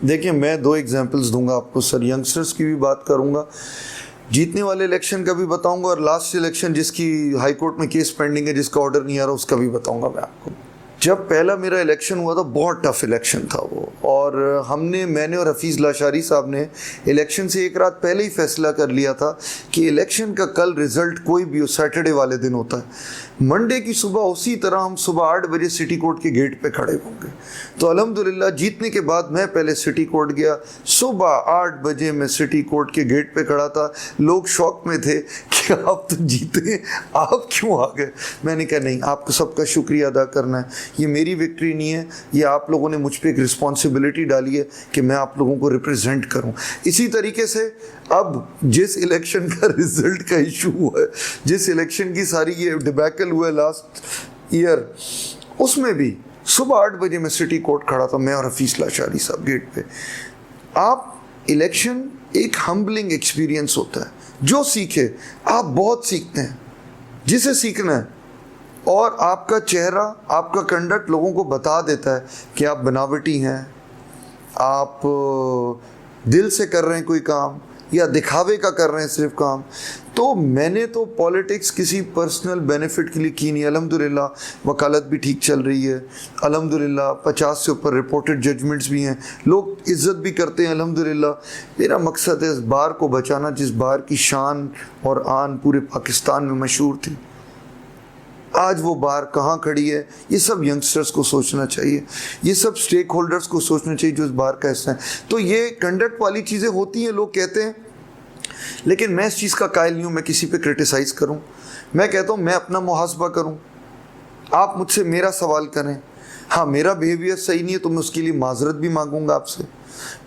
देखिए, मैं 2 एग्जांपल्स दूंगा आपको सर। यंगस्टर्स की भी बात करूंगा, जीतने वाले इलेक्शन का भी बताऊंगा, और लास्ट इलेक्शन जिसकी हाई कोर्ट में केस पेंडिंग है, जिसका ऑर्डर नहीं आ रहा, उसका भी बताऊंगा मैं आपको। जब पहला मेरा इलेक्शन हुआ था, बहुत टफ इलेक्शन था वो, और मैंने और हफीज़ लाशारी साहब ने इलेक्शन से एक रात पहले ही फैसला कर लिया था कि इलेक्शन का कल रिजल्ट कोई भी हो, सैटरडे वाले दिन होता है, मंडे की सुबह उसी तरह हम सुबह 8 बजे सिटी कोर्ट के गेट पे खड़े होंगे। तो अल्हम्दुलिल्लाह जीतने के बाद मैं पहले सिटी कोर्ट गया, सुबह 8 बजे मैं सिटी कोर्ट के गेट पे खड़ा था। लोग शौक में थे कि आप तो जीते, आप क्यों आ गए। मैंने कहा नहीं, आपको सबका शुक्रिया अदा करना है, ये मेरी विक्ट्री नहीं है, ये आप लोगों ने मुझ पर एक रिस्पॉन्सिबिलिटी डाली है कि मैं आप लोगों को रिप्रेजेंट करूँ। इसी तरीके से अब जिस इलेक्शन का रिजल्ट का इशू हुआ है, जिस इलेक्शन की सारी ये डिबैकल हुआ है लास्ट ईयर, उसमें भी सुबह 8 बजे मैं सिटी कोर्ट खड़ा था, मैं और हफीज़ लाशारी साहब गेट पे। आप इलेक्शन एक हम्बलिंग एक्सपीरियंस होता है, जो सीखे आप बहुत सीखते हैं, जिसे सीखना है, और आपका चेहरा, आपका कंडक्ट लोगों को बता देता है कि आप बनावटी हैं, आप दिल से कर रहे हैं कोई काम या दिखावे का कर रहे हैं सिर्फ काम। तो मैंने तो पॉलिटिक्स किसी पर्सनल बेनिफिट के लिए की नहीं। अल्हम्दुलिल्लाह वकालत भी ठीक चल रही है, अल्हम्दुलिल्लाह 50 से ऊपर रिपोर्टेड जजमेंट्स भी हैं, लोग इज़्ज़त भी करते हैं अल्हम्दुलिल्लाह। मेरा मकसद है इस बार को बचाना, जिस बार की शान और आन पूरे पाकिस्तान में मशहूर थी। आज वो बार कहाँ खड़ी है, ये सब यंगस्टर्स को सोचना चाहिए, ये सब स्टेक होल्डर्स को सोचना चाहिए जो इस बार का हिस्सा है। तो ये कंडक्ट वाली चीज़ें होती हैं, लोग कहते हैं, लेकिन मैं इस चीज़ का कायल नहीं हूँ मैं किसी पे क्रिटिसाइज़ करूँ। मैं कहता हूँ मैं अपना मुहासबा करूँ, आप मुझसे मेरा सवाल करें। हाँ, मेरा बिहेवियर सही नहीं है तो मैं उसके लिए माजरत भी मांगूंगा आपसे।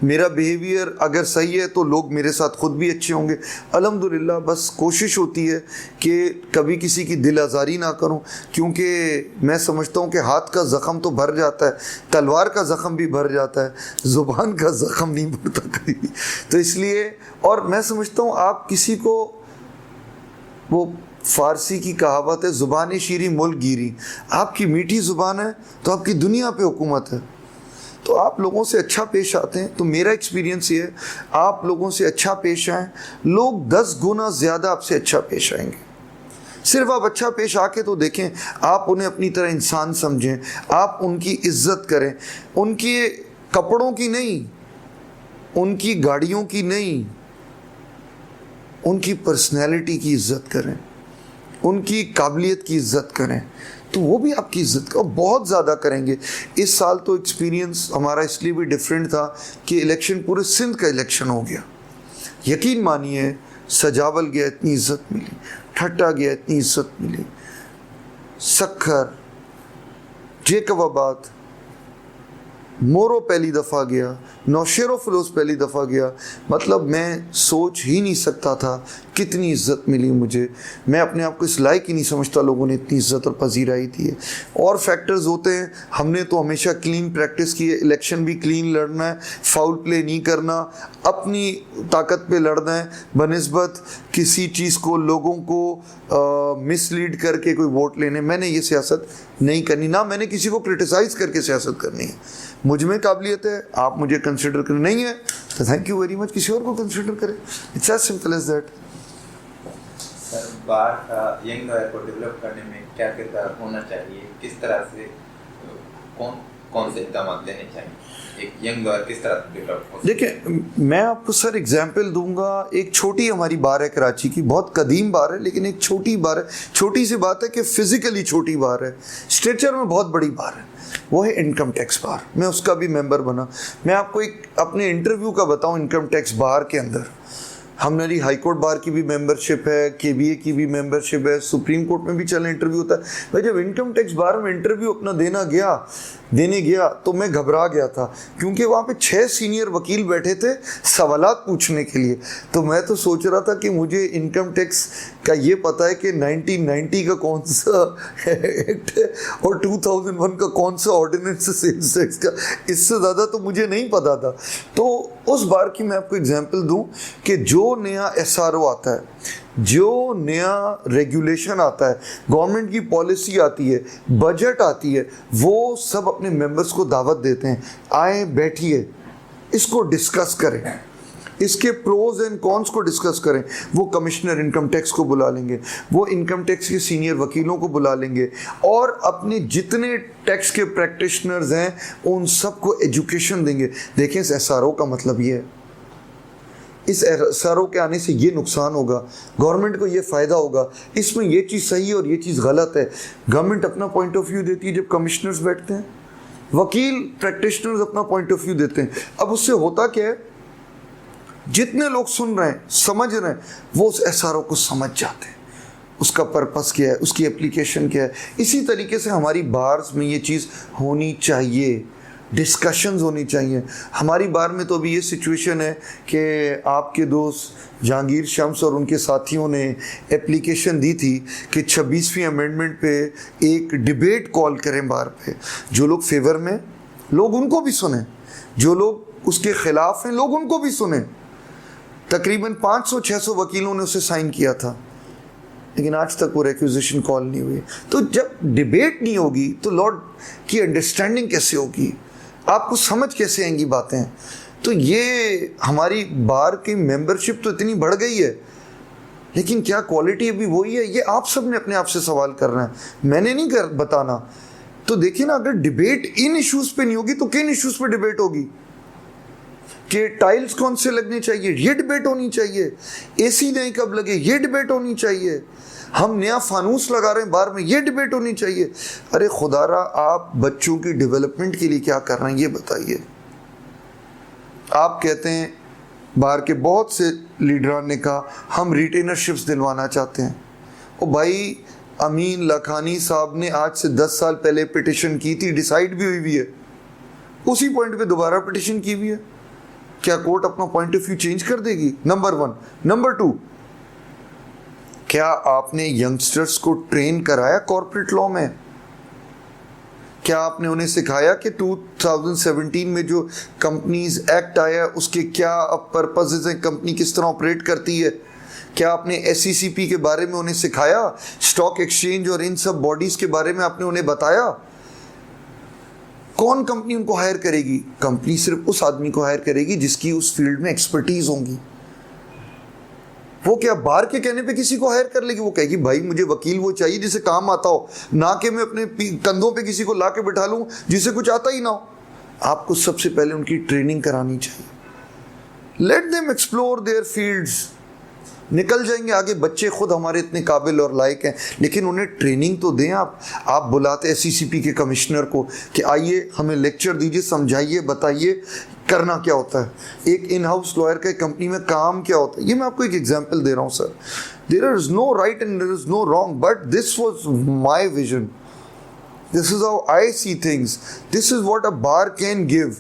मेरा बिहेवियर अगर सही है तो लोग मेरे साथ खुद भी अच्छे होंगे अल्हम्दुलिल्लाह। बस कोशिश होती है कि कभी किसी की दिल आज़ारी ना करूं, क्योंकि मैं समझता हूं कि हाथ का ज़ख़म तो भर जाता है, तलवार का ज़ख़म भी भर जाता है, ज़ुबान का ज़ख़म नहीं भरता कभी। तो इसलिए, और मैं समझता हूँ आप किसी को, वो फ़ारसी की कहावत है, ज़ुबान शीरी मुल्क गिरी, आपकी मीठी ज़ुबान है तो आपकी दुनिया पे हुकूमत है। तो आप लोगों से अच्छा पेश आते हैं, तो मेरा एक्सपीरियंस ये है, आप लोगों से अच्छा पेश आएँ, लोग 10 गुना ज़्यादा आपसे अच्छा पेश आएंगे। सिर्फ आप अच्छा पेश आके तो देखें, आप उन्हें अपनी तरह इंसान समझें, आप उनकी इज्जत करें, उनके कपड़ों की नहीं, उनकी गाड़ियों की नहीं, उनकी पर्सनैलिटी की इज्जत करें, उनकी काबिलियत की इज्जत करें, तो वो भी आपकी इज्जत का बहुत ज़्यादा करेंगे। इस साल तो एक्सपीरियंस हमारा इसलिए भी डिफरेंट था कि इलेक्शन पूरे सिंध का इलेक्शन हो गया। यकीन मानिए, सजावल गया इतनी इज्जत मिली, ठट्टा गया इतनी इज्जत मिली, सक्खर, जेकबाबाद, मोरो पहली दफ़ा गया, नौशेरो फलोस पहली दफ़ा गया। मतलब मैं सोच ही नहीं सकता था कितनी इज़्ज़त मिली मुझे। मैं अपने आप को इस लायक ही नहीं समझता लोगों ने इतनी इज़्ज़त और पजीराई दी है। और फैक्टर्स होते हैं, हमने तो हमेशा क्लीन प्रैक्टिस की है, इलेक्शन भी क्लीन लड़ना है, फाउल प्ले नहीं करना, अपनी ताकत पे लड़ना है, बनिस्बत किसी चीज़ को, लोगों को मिसलीड करके कोई वोट लेने। मैंने ये सियासत नहीं करनी, ना मैंने किसी को क्रिटिसाइज़ करके सियासत करनी है। मुझ में काबिलियत है, आप मुझे कंसिडर कर नहीं है तो थैंक यू वेरी मच, किसी और को कंसिडर करें। It's as simple as that. Sir, bar का यंग लॉयर को डेवलप करने में क्या किरदार होना चाहिए, किस तरह से कौन से इक़दाम लेने चाहिए, एक यंग लॉयर किस तरह से डेवलप हो? देखिए, मैं आपको सर एग्जांपल दूंगा। एक छोटी हमारी बार है कराची की, बहुत कदीम बार है, लेकिन एक छोटी बार है। छोटी सी बात है कि फिजिकली छोटी बार है, स्ट्रेचर में बहुत बड़ी बार है, वो है इनकम टैक्स बार। मैं उसका भी मेंबर बना। मैं आपको एक अपने इंटरव्यू का बताऊं, इनकम टैक्स बार के अंदर हमारी हाई कोर्ट बार की भी मेंबरशिप है, केबीए की भी मेंबरशिप है, सुप्रीम कोर्ट में भी चलने इंटरव्यू होता है। भाई, जब इनकम टैक्स बार में इंटरव्यू अपना देने गया तो मैं घबरा गया था, क्योंकि वहाँ पे 6 सीनियर वकील बैठे थे सवालात पूछने के लिए। तो मैं तो सोच रहा था कि मुझे इनकम टैक्स का ये पता है कि 1990 का कौन सा एक्ट है और 2001 का कौन सा ऑर्डिनेंस है सेल्स टैक्स का, इससे ज़्यादा तो मुझे नहीं पता था। तो उस बार की मैं आपको एग्जांपल दूं कि जो नया एसआरओ आता है, जो नया रेगुलेशन आता है, गवर्नमेंट की पॉलिसी आती है, बजट आती है, वो सब अपने मेंबर्स को दावत देते हैं, आए बैठिए, इसको डिस्कस करें, इसके प्रोज एंड कॉन्स को डिस्कस करें। वो कमिश्नर इनकम टैक्स को बुला लेंगे, वो इनकम टैक्स के सीनियर वकीलों को बुला लेंगे, और अपने जितने टैक्स के प्रैक्टिशनर्स हैं उन सबको एजुकेशन देंगे। देखें, इस SRO का मतलब ये है, इस SRO के आने से ये नुकसान होगा, गवर्नमेंट को ये फ़ायदा होगा, इसमें ये चीज़ सही है और ये चीज़ गलत है। गवर्नमेंट अपना पॉइंट ऑफ व्यू देती है जब कमिश्नर्स बैठते हैं, वकील प्रैक्टिशनर्स अपना पॉइंट ऑफ व्यू देते हैं। अब उससे होता क्या है, जितने लोग सुन रहे हैं, समझ रहे हैं, वो उस SRO को समझ जाते हैं, उसका पर्पस क्या है, उसकी एप्लीकेशन क्या है। इसी तरीके से हमारी बार्स में ये चीज़ होनी चाहिए, डिस्कशंस होनी चाहिए। हमारी बार में तो अभी ये सिचुएशन है कि आपके दोस्त जहांगीर शम्स और उनके साथियों ने एप्लीकेशन दी थी कि 26वीं अमेंडमेंट पे एक डिबेट कॉल करें बार पे। जो लोग फेवर में, लोग उनको भी सुने, जो लोग उसके खिलाफ हैं, लोग उनको भी सुने। तकरीबन 500-600 वकीलों ने उसे साइन किया था, लेकिन आज तक वो रिक्विजिशन कॉल नहीं हुई। तो जब डिबेट नहीं होगी तो लॉ की अंडरस्टैंडिंग कैसे होगी, आपको समझ कैसे आएंगी बातें। तो ये हमारी बार की मेंबरशिप तो इतनी बढ़ गई है, लेकिन क्या क्वालिटी अभी वही है, ये आप सब ने अपने आप से सवाल करना है, मैंने नहीं कर बताना। तो देखिए ना, अगर डिबेट इन इश्यूज पे नहीं होगी तो किन इश्यूज पे डिबेट होगी? कि टाइल्स कौन से लगने चाहिए, ये डिबेट होनी चाहिए। AC नई कब लगे, ये डिबेट होनी चाहिए। हम नया फानूस लगा रहे हैं बार में, ये डिबेट होनी चाहिए। अरे खुदारा, आप बच्चों की डेवलपमेंट के लिए क्या कर रहे हैं ये बताइए। आप कहते हैं, बार के बहुत से लीडरान ने कहा हम रिटेनरशिप्स दिलवाना चाहते हैं। ओ भाई, अमीन लखानी साहब ने आज से 10 साल पहले पिटिशन की थी, डिसाइड भी हुई है, उसी पॉइंट पे दोबारा पिटिशन की हुई है। क्या कोर्ट अपना पॉइंट ऑफ व्यू चेंज कर देगी? नंबर 1। नंबर 2, क्या आपने यंगस्टर्स को ट्रेन कराया कॉर्पोरेट लॉ में? क्या आपने उन्हें सिखाया कि 2017 में जो कंपनीज एक्ट आया उसके क्या पर्पसेस हैं, कंपनी किस तरह ऑपरेट करती है? क्या आपने SECP के बारे में उन्हें सिखाया? स्टॉक एक्सचेंज और इन सब बॉडीज के बारे में आपने उन्हें बताया? कौन कंपनी उनको हायर करेगी? कंपनी सिर्फ उस आदमी को हायर करेगी जिसकी उस फील्ड में एक्सपर्टीज होंगी। वो क्या बार के कहने पे किसी को हायर कर लेगी? वो कहेगी भाई मुझे वकील वो चाहिए जिसे काम आता हो, ना कि मैं अपने कंधों पे किसी को ला के बिठा लूं जिसे कुछ आता ही ना हो। आपको सबसे पहले उनकी ट्रेनिंग करानी चाहिए। Let them explore their fields, निकल जाएंगे आगे। बच्चे खुद हमारे इतने काबिल और लायक हैं, लेकिन उन्हें ट्रेनिंग तो दें। आप बुलाते SECP के कमिश्नर को कि आइए हमें लेक्चर दीजिए, समझाइए, बताइए करना क्या होता है, एक इन हाउस लॉयर का कंपनी में काम क्या होता है। ये मैं आपको एक एग्जांपल दे रहा हूँ sir. There is no right and there is no wrong, but this was my vision, this is how I see things, this is what a bar can give.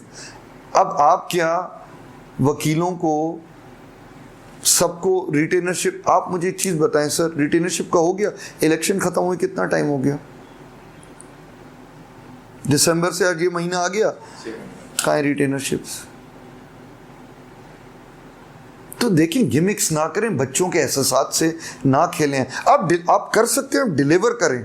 अब आप क्या वकीलों को सबको रिटेनरशिप, आप मुझे एक चीज बताएं सर, रिटेनरशिप का हो गया, इलेक्शन खत्म हुए कितना टाइम हो गया? दिसंबर से आज ये महीना आ गया, कहाँ है रिटेनरशिप्स? तो देखिए, गिमिक्स ना करें, बच्चों के एहसासात से ना खेलें। आप कर सकते हैं, डिलीवर करें।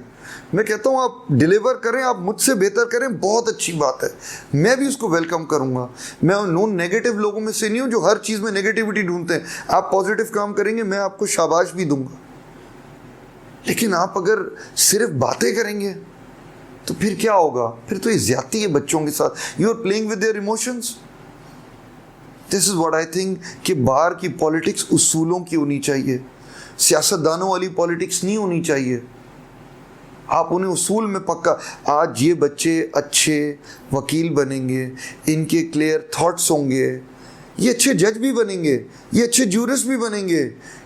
मैं कहता हूँ आप डिलीवर करें, आप मुझसे बेहतर करें, बहुत अच्छी बात है, मैं भी उसको वेलकम करूँगा। मैं उन नेगेटिव लोगों में से नहीं हूँ जो हर चीज़ में नेगेटिविटी ढूंढते हैं। आप पॉजिटिव काम करेंगे, मैं आपको शाबाश भी दूंगा। लेकिन आप अगर सिर्फ बातें करेंगे तो फिर क्या होगा? फिर तो ये ज्यादती है बच्चों के साथ। You are playing with their emotions. This is what I think कि बाहर की पॉलिटिक्स उसूलों की होनी चाहिए, सियासतदानों वाली पॉलिटिक्स नहीं होनी चाहिए। आप उन्हें उसूल में पक्का, आज ये बच्चे अच्छे वकील बनेंगे, इनके क्लियर थॉट्स होंगे, ये अच्छे जज भी बनेंगे, ये अच्छे जूरिस्ट भी बनेंगे,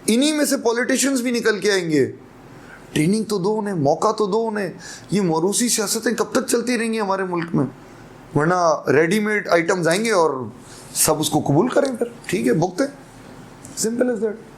इन्हीं में से पॉलिटिशियंस भी निकल के आएंगे। ट्रेनिंग तो दो उन्हें, मौका तो दो उन्हें। ये मौरूसी सियासतें कब तक चलती रहेंगी हमारे मुल्क में? वरना रेडीमेड आइटम्स आएंगे और सब उसको कबूल करें, फिर ठीक है भुगतें, सिंपल इज दैट।